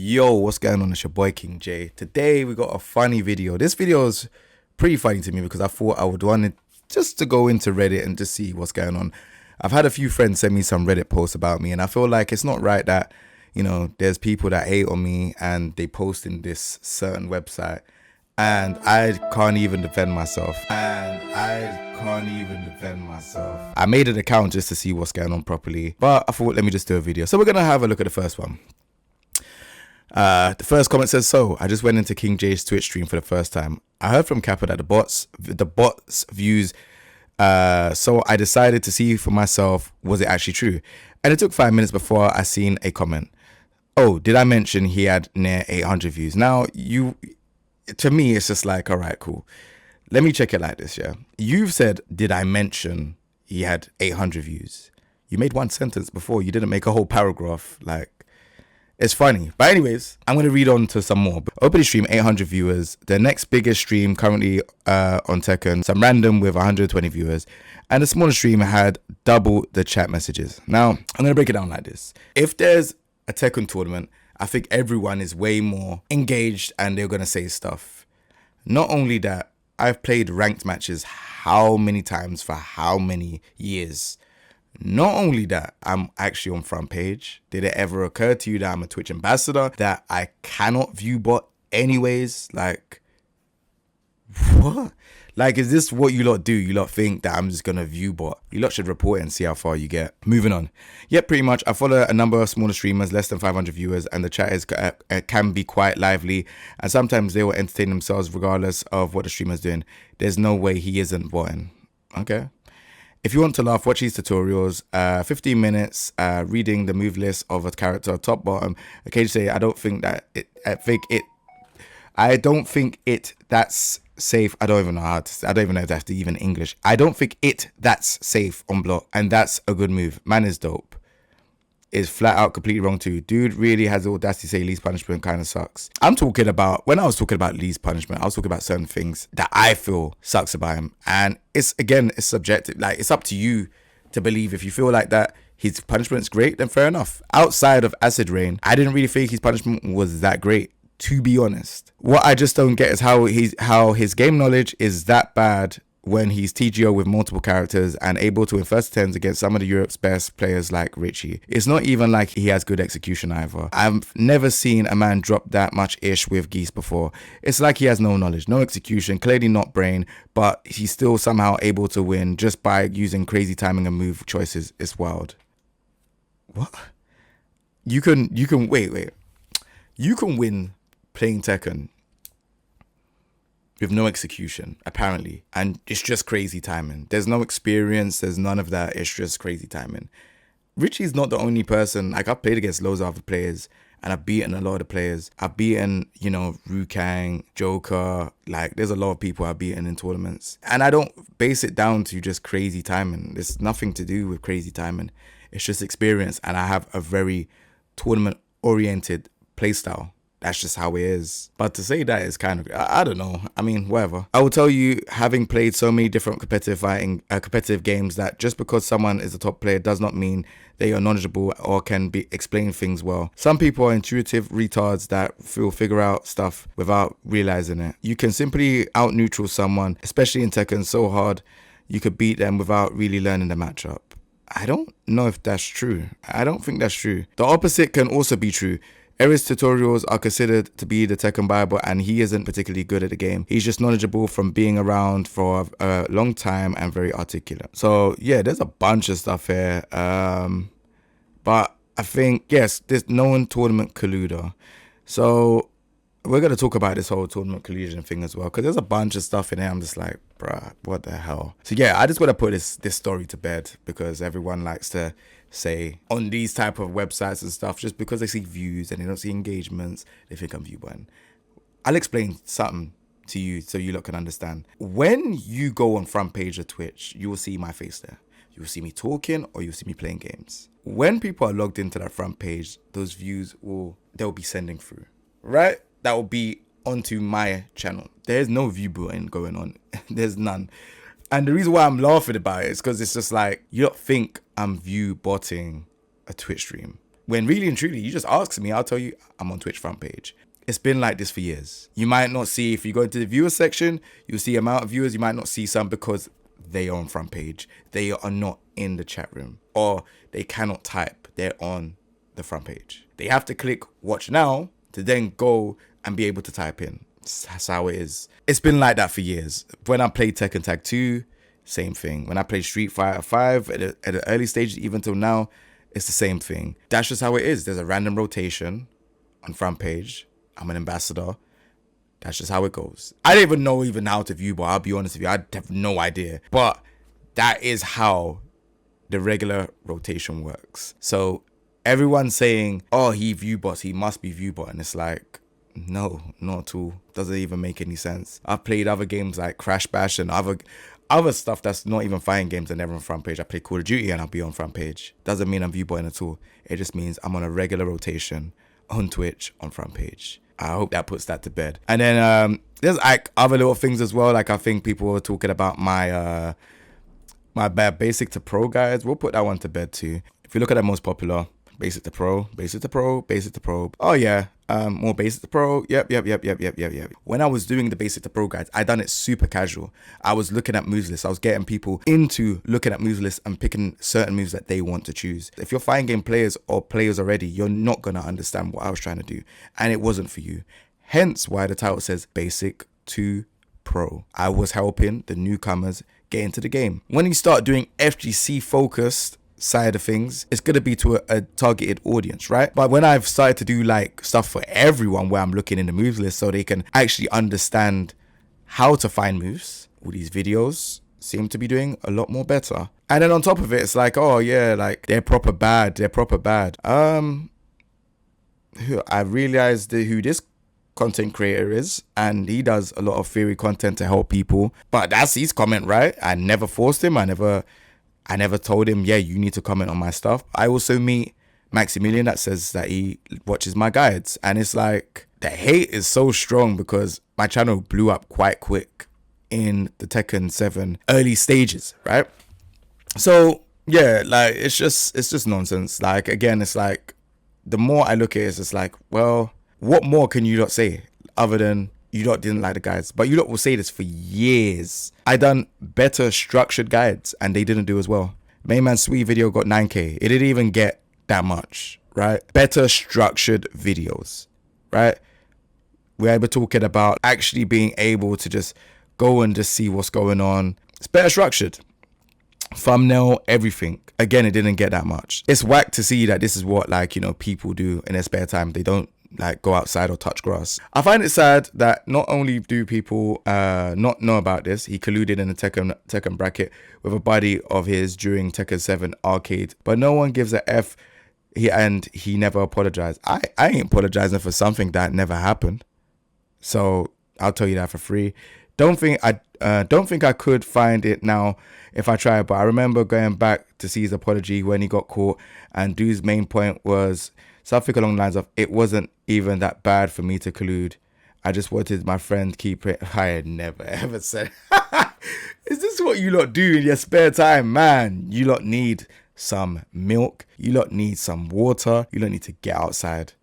Yo, what's going on? It's your boy King J. Today we got a funny video. This video is pretty funny to me because I thought I would want it just to go into Reddit and just see what's going on. I've had a few friends send me some Reddit posts about me, and I feel like it's not right that, you know, there's people that hate on me and they post in this certain website and I can't even defend myself. I made an account just to see what's going on properly, but I thought, let me just do a video. So we're gonna have a look at the first one. The first comment says, so I just went into King J's Twitch stream for the first time. I heard from Kappa that the bots views, so I decided to see for myself, was it actually true? And it took 5 minutes before I seen a comment. Oh, did I mention he had near 800 views? Now, to me, it's just like, all right, cool. Let me check it like this, yeah? You've said, did I mention he had 800 views? You made one sentence before. You didn't make a whole paragraph. Like, it's funny. But anyways, I'm going to read on to some more. Opening stream, 800 viewers. The next biggest stream currently on Tekken, some random with 120 viewers. And the smallest stream had double the chat messages. Now, I'm going to break it down like this. If there's a Tekken tournament, I think everyone is way more engaged and they're going to say stuff. Not only that, I've played ranked matches how many times for how many years. Not only that, I'm actually on front page. Did it ever occur to you that I'm a Twitch ambassador, that I cannot view bot anyways? Like, what? Like, is this what you lot do? You lot think that I'm just going to view bot? You lot should report it and see how far you get. Moving on. Yep, pretty much. I follow a number of smaller streamers, less than 500 viewers, and the chat is can be quite lively. And sometimes they will entertain themselves regardless of what the streamer's doing. There's no way he isn't botting. Okay. If you want to laugh, watch these tutorials. 15 minutes reading the move list of a character, top, bottom. Occasionally, I don't think that's safe. I don't even know how to. I don't even know if that's even English. I don't think that's safe on block, and that's a good move. Man is dope. Is flat out completely wrong too. Dude really has the audacity to say least punishment kind of sucks. I'm talking about, when I was talking about least punishment, I was talking about certain things that I feel sucks about him. And it's subjective. Like, it's up to you to believe. If you feel like that his punishment's great, then fair enough. Outside of Acid Rain, I didn't really think his punishment was that great, to be honest. What I just don't get is how his game knowledge is that bad when he's TGO with multiple characters and able to win first 10s against some of the Europe's best players like Richie. It's not even like he has good execution either. I've never seen a man drop that much ish with Geese before. It's like he has no knowledge, no execution, clearly not brain, but he's still somehow able to win just by using crazy timing and move choices. It's wild. What? You can wait. You can win playing Tekken with no execution, apparently, and it's just crazy timing. There's no experience, there's none of that, it's just crazy timing. Richie's not the only person. Like, I've played against loads of other players, and I've beaten a lot of players. I've beaten, you know, Rukang, Joker, like, there's a lot of people I've beaten in tournaments. And I don't base it down to just crazy timing. There's nothing to do with crazy timing. It's just experience, and I have a very tournament-oriented playstyle. That's just how it is. But to say that is kind of, I don't know. I mean, whatever. I will tell you, having played so many different competitive games, that just because someone is a top player does not mean they are knowledgeable or can explain things well. Some people are intuitive retards that figure out stuff without realizing it. You can simply out-neutral someone, especially in Tekken, so hard you could beat them without really learning the matchup. I don't know if that's true. I don't think that's true. The opposite can also be true. Eri's tutorials are considered to be the Tekken Bible, and he isn't particularly good at the game. He's just knowledgeable from being around for a long time and very articulate. So yeah, there's a bunch of stuff here. But I think, yes, there's known tournament colluder. So we're going to talk about this whole tournament collusion thing as well, because there's a bunch of stuff in here. I'm just like, bruh, what the hell? So yeah, I just want to put this story to bed, because everyone likes to say on these type of websites and stuff, just because they see views and they don't see engagements, they think I'm view button. I'll explain something to you so you lot can understand. When you go on front page of Twitch, you will see my face there. You will see me talking, or you'll see me playing games. When people are logged into that front page, those views they'll be sending through, right? That will be onto my channel. There's no view button going on. There's none. And the reason why I'm laughing about it is because it's just like, you don't think I'm view botting a Twitch stream. When really and truly, you just ask me, I'll tell you I'm on Twitch front page. It's been like this for years. You might not see, if you go into the viewer section, you'll see amount of viewers. You might not see some because they are on front page. They are not in the chat room, or they cannot type. They're on the front page. They have to click watch now to then go and be able to type in. That's how it is. It's been like that for years. When I played Tekken Tag 2, same thing. When I played Street Fighter 5 at the early stages, even till now, it's the same thing. That's just how it is. There's a random rotation on front page. I'm an ambassador. That's just how it goes. I don't even know how to view bot. I'll be honest with you. I have no idea. But that is how the regular rotation works. So everyone's saying, oh, he view bots. He must be view bot. And it's like, no, not at all. Doesn't even make any sense. I've played other games like Crash Bash and other stuff that's not even fighting games and never on front page. I play Call of Duty and I'll be on front page. Doesn't mean I'm viewbotting at all. It just means I'm on a regular rotation on Twitch on front page. I hope that puts that to bed. And then there's like other little things as well. Like I think people were talking about my my bad basic to pro guides. We'll put that one to bed too. If you look at the most popular, basic to pro, basic to pro, basic to pro. Oh yeah, more basic to pro. Yep. When I was doing the basic to pro guides, I done it super casual. I was looking at moves lists. I was getting people into looking at moves lists and picking certain moves that they want to choose. If you're fighting game players or players already, you're not gonna understand what I was trying to do, and it wasn't for you. Hence why the title says basic to pro. I was helping the newcomers get into the game. When you start doing FGC focused side of things, it's gonna be to a targeted audience, right? But when I've started to do like stuff for everyone, where I'm looking in the moves list so they can actually understand how to find moves, all these videos seem to be doing a lot more better. And then on top of it, it's like, oh yeah, like they're proper bad. I realized who this content creator is, and he does a lot of theory content to help people, but that's his comment, right? I never forced him. I never told him, yeah, you need to comment on my stuff. I also meet Maximilian that says that he watches my guides. And it's like, the hate is so strong because my channel blew up quite quick in the Tekken 7 early stages, right? So, yeah, like, it's just nonsense. Like, again, it's like, the more I look at it, it's just like, well, what more can you not say other than you lot didn't like the guides? But you lot will say this for years. I done better structured guides and they didn't do as well. Mainman Sweet video got 9k. It didn't even get that much, right? Better structured videos, right? We're talking about actually being able to just go and just see what's going on. It's better structured. Thumbnail, everything. Again, it didn't get that much. It's whack to see that this is what, like, you know, people do in their spare time. They don't like go outside or touch grass. I find it sad that not only do people not know about this, he colluded in the Tekken bracket with a buddy of his during Tekken 7 arcade, but no one gives a F. He never apologized. I ain't apologizing for something that never happened. So I'll tell you that for free. Don't think I could find it now if I try, but I remember going back to see his apology when he got caught, and dude's main point was something along the lines of, it wasn't even that bad for me to collude. I just wanted my friend keep it. I had never ever said, is this what you lot do in your spare time? Man, you lot need some milk. You lot need some water. You lot need to get outside.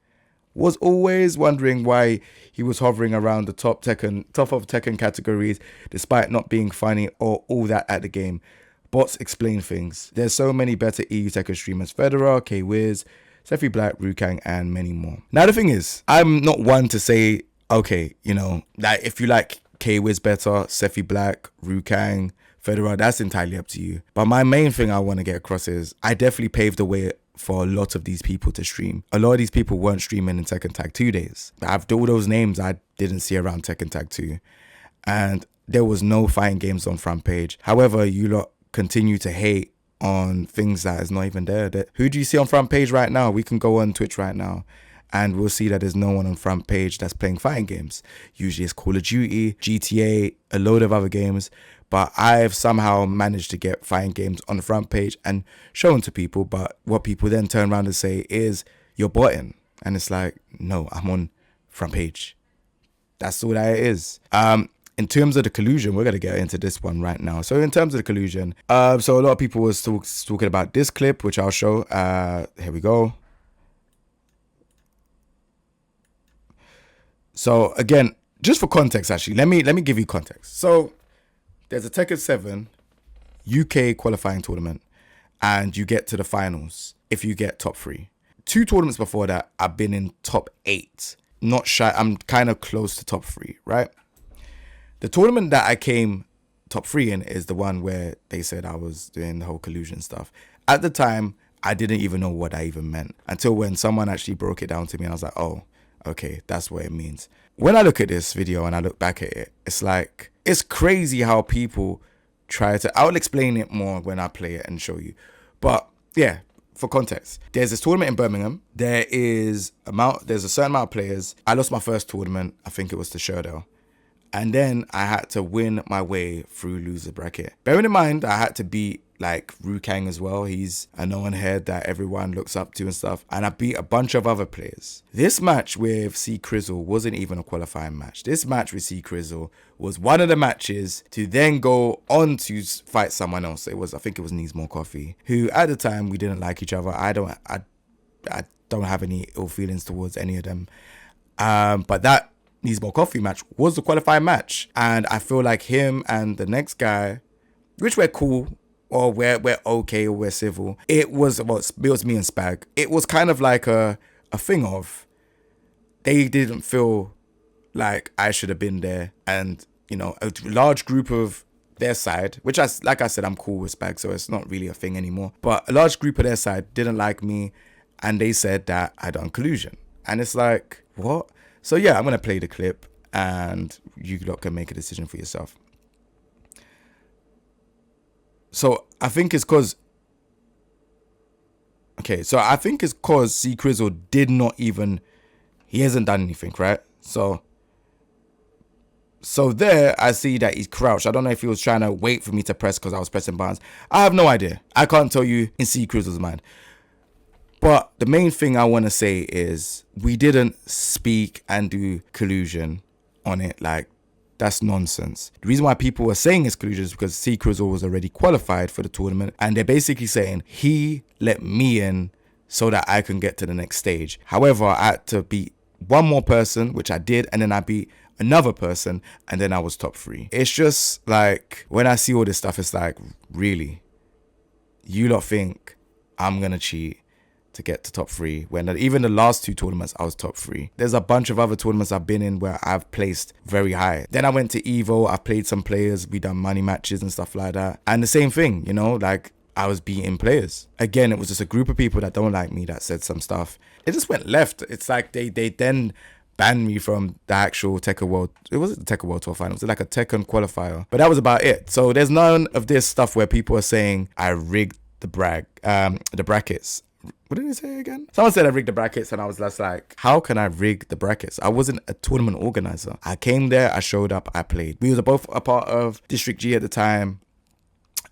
Was always wondering why he was hovering around the top of Tekken categories, despite not being funny or all that at the game. Bots explain things. There's so many better EU Tekken streamers: Federer, K-Wiz, Sephi Black, Rukang, and many more. Now the thing is, I'm not one to say, okay, you know, like if you like K-Wiz better, Sephi Black, Rukang, Federer, that's entirely up to you. But my main thing I want to get across is, I definitely paved the way for a lot of these people to stream. A lot of these people weren't streaming in Tekken Tag 2 days. I've all those names I didn't see around Tekken Tag 2. And there was no fighting games on front page. However, you lot continue to hate on things that is not even there. Who do you see on front page right now? We can go on Twitch right now and we'll see that there's no one on front page that's playing fighting games. Usually it's Call of Duty, GTA, a load of other games. But I've somehow managed to get fighting games on the front page and shown to people. But what people then turn around and say is, you're botting. And it's like, no, I'm on front page. That's all that it is. In terms of the collusion, we're going to get into this one right now. So in terms of the collusion, so a lot of people was talking about this clip, which I'll show. Here we go. So again, just for context, actually, let me give you context. So there's a Tekken 7 UK qualifying tournament, and you get to the finals if you get top 3. 2 tournaments before that, I've been in top 8. Not shy. I'm kind of close to top 3, right? The tournament that I came top 3 in is the one where they said I was doing the whole collusion stuff. At the time, I didn't even know what that even meant until when someone actually broke it down to me, and I was like, oh, okay, that's what it means. When I look at this video and I look back at it, it's like, it's crazy how people try to, I'll explain it more when I play it and show you. But yeah, for context, there's this tournament in Birmingham. There's a certain amount of players. I lost my first tournament. I think it was to Sherdale. And then I had to win my way through loser bracket. Bearing in mind, I had to beat like Rukang as well. He's a known head that everyone looks up to and stuff. And I beat a bunch of other players. This match with C Crizzle wasn't even a qualifying match. This match with C Crizzle was one of the matches to then go on to fight someone else. I think it was Needs More Coffee, who at the time we didn't like each other. I don't have any ill feelings towards any of them. But that Needs More Coffee match was the qualifying match, and I feel like him and the next guy, which we're cool or we're okay or we're civil, it was me and Spag. It was kind of like a thing of they didn't feel like I should have been there, and you know, a large group of their side, which like I said, I'm cool with Spag, so it's not really a thing anymore. But a large group of their side didn't like me, and they said that I done collusion, and it's like, what? So yeah, I'm going to play the clip and you lot can make a decision for yourself. So I think it's because C Crizzle did not even, he hasn't done anything, right? So there I see that he's crouched. I don't know if he was trying to wait for me to press because I was pressing buttons. I have no idea. I can't tell you in C Crizzle's mind. But the main thing I want to say is we didn't speak and do collusion on it. Like, that's nonsense. The reason why people were saying it's collusion is because C Crizzle was already qualified for the tournament. And they're basically saying he let me in so that I can get to the next stage. However, I had to beat one more person, which I did. And then I beat another person. And then I was top 3. It's just like, when I see all this stuff, it's like, really? You lot think I'm going to cheat to get to top 3 when even the last 2 tournaments I was top 3. There's a bunch of other tournaments I've been in where I've placed very high. Then I went to Evo, I played some players, we done money matches and stuff like that, and the same thing, you know, like I was beating players. Again, it was just a group of people that don't like me that said some stuff. It just went left. It's like they then banned me from the actual Tekken World. It wasn't the Tekken World Tour Finals. It was like a Tekken qualifier, but that was about it. So there's none of this stuff where people are saying I rigged the brackets. What did he say again? Someone said I rigged the brackets, and I was just like, how can I rig the brackets? I wasn't a tournament organizer. I came there, I showed up, I played. We were both a part of District G at the time,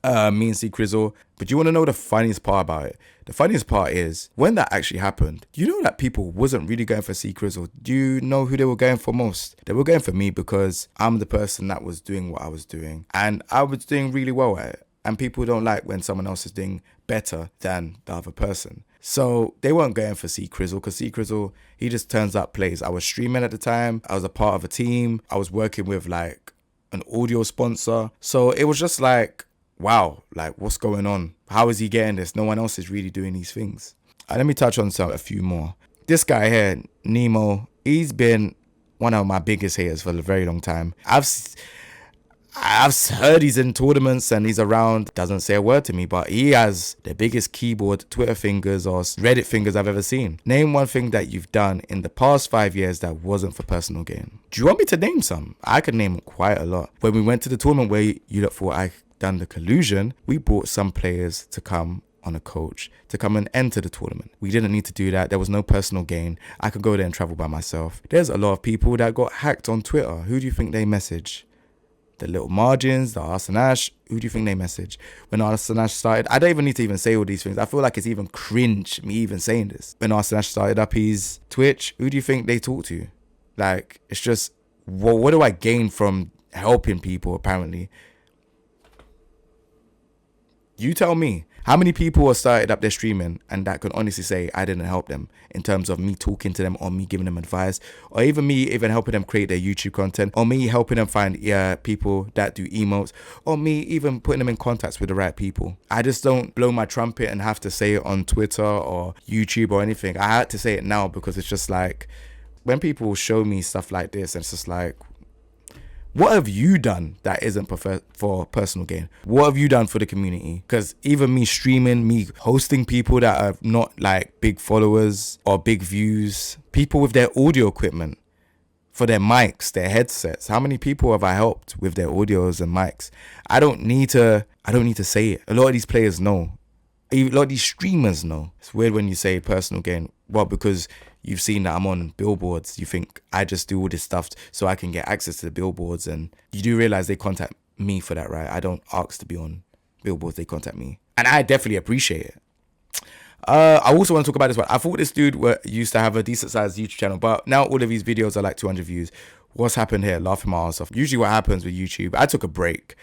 me and C Crizzle. But you want to know the funniest part about it? The funniest part is, when that actually happened, you know that people wasn't really going for C Crizzle. Do you know who they were going for most? They were going for me because I'm the person that was doing what I was doing. And I was doing really well at it. And people don't like when someone else is doing better than the other person. So they weren't going for C Crizzle because C Crizzle, he just turns up, plays. I was streaming at the time. I was a part of a team. I was working with like an audio sponsor. So it was just like, wow, like what's going on? How is he getting this? No one else is really doing these things. Let me touch on a few more. This guy here, Nemo, he's been one of my biggest haters for a very long time. I've heard he's in tournaments and he's around, doesn't say a word to me, but he has the biggest keyboard Twitter fingers or Reddit fingers I've ever seen. Name one thing that you've done in the past 5 years that wasn't for personal gain. Do you want me to name some? I could name quite a lot. When we went to the tournament where you look for I done the collusion, we brought some players to come on a coach to come and enter the tournament. We didn't need to do that. There was no personal gain. I could go there and travel by myself. There's a lot of people that got hacked on Twitter. Who do you think they message? The little margins, the Arsanash, who do you think they message? When Arsanash started, I don't even need to even say all these things. I feel like it's even cringe, me even saying this. When Arsanash started up his Twitch, who do you think they talk to? Like, it's just, what do I gain from helping people, apparently? You tell me. How many people have started up their streaming and that can honestly say I didn't help them in terms of me talking to them or me giving them advice, or even me even helping them create their YouTube content, or me helping them find people that do emotes, or me even putting them in contacts with the right people. I just don't blow my trumpet and have to say it on Twitter or YouTube or anything. I had to say it now because it's just like, when people show me stuff like this, and it's just like, what have you done that isn't for personal gain? What have you done for the community? Because even me streaming, me hosting people that are not like big followers or big views, people with their audio equipment, for their mics, their headsets. How many people have I helped with their audios and mics? I don't need to say it. A lot of these players know. A lot of these streamers know. It's weird when you say personal gain. Well, because you've seen that I'm on billboards. You think I just do all this stuff so I can get access to the billboards, and you do realize they contact me for that, right? I don't ask to be on billboards. They contact me, and I definitely appreciate it. I also want to talk about this one. I thought this dude used to have a decent sized YouTube channel, but now all of his videos are like 200 views. What's happened here? Laughing my ass off. Usually what happens with YouTube, I took a break.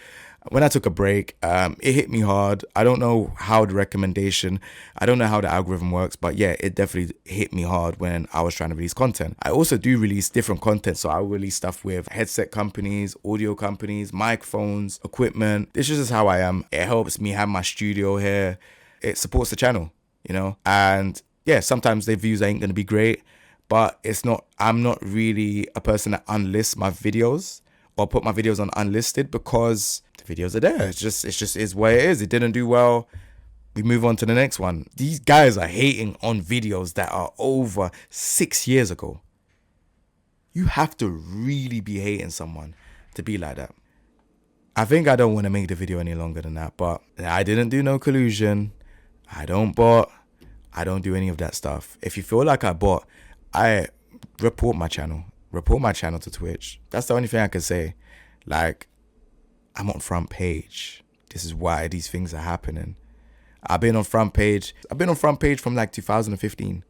When I took a break, it hit me hard. I don't know how I don't know how the algorithm works, but yeah, it definitely hit me hard when I was trying to release content. I also do release different content, so I release stuff with headset companies, audio companies, microphones, equipment. This is just how I am. It helps me have my studio here. It supports the channel, you know? And yeah, sometimes their views ain't gonna be great, but I'm not really a person that unlists my videos or put my videos on unlisted, because the videos are there. It's just is what it is. It didn't do well. We move on to the next one. These guys are hating on videos that are over 6 years ago. You have to really be hating someone to be like that. I think I don't want to make the video any longer than that, but I didn't do no collusion. I don't bot. I don't do any of that stuff. If you feel like I bot, I report my channel. Report my channel to Twitch. That's the only thing I can say. Like, I'm on front page. This is why these things are happening. I've been on front page from like 2015.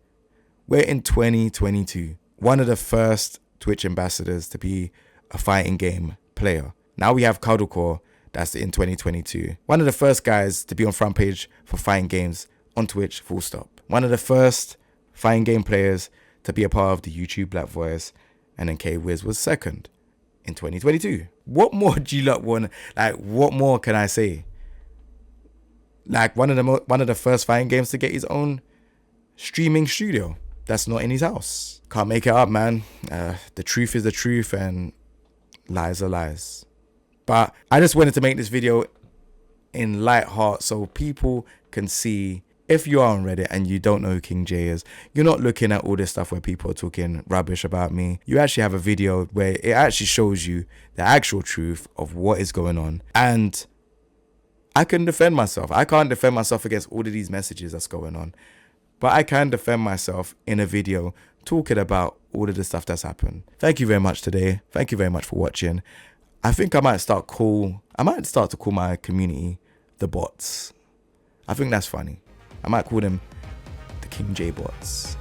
We're in 2022. One of the first Twitch ambassadors to be a fighting game player. Now we have Cuddlecore, that's in 2022. One of the first guys to be on front page for fighting games on Twitch, full stop. One of the first fighting game players to be a part of the YouTube Black Voice. And then K-Wiz was second in 2022. What more do you lot want? Like, what more can I say? Like, one of the first fighting games to get his own streaming studio that's not in his house. Can't make it up, man. The truth is the truth, and lies are lies. But I just wanted to make this video in light heart so people can see. If you are on Reddit and you don't know who King J is, you're not looking at all this stuff where people are talking rubbish about me. You actually have a video where it actually shows you the actual truth of what is going on. And I can defend myself. I can't defend myself against all of these messages that's going on. But I can defend myself in a video talking about all of the stuff that's happened. Thank you very much today. Thank you very much for watching. I think I might start to call my community the bots. I think that's funny. I might call them the King J bots.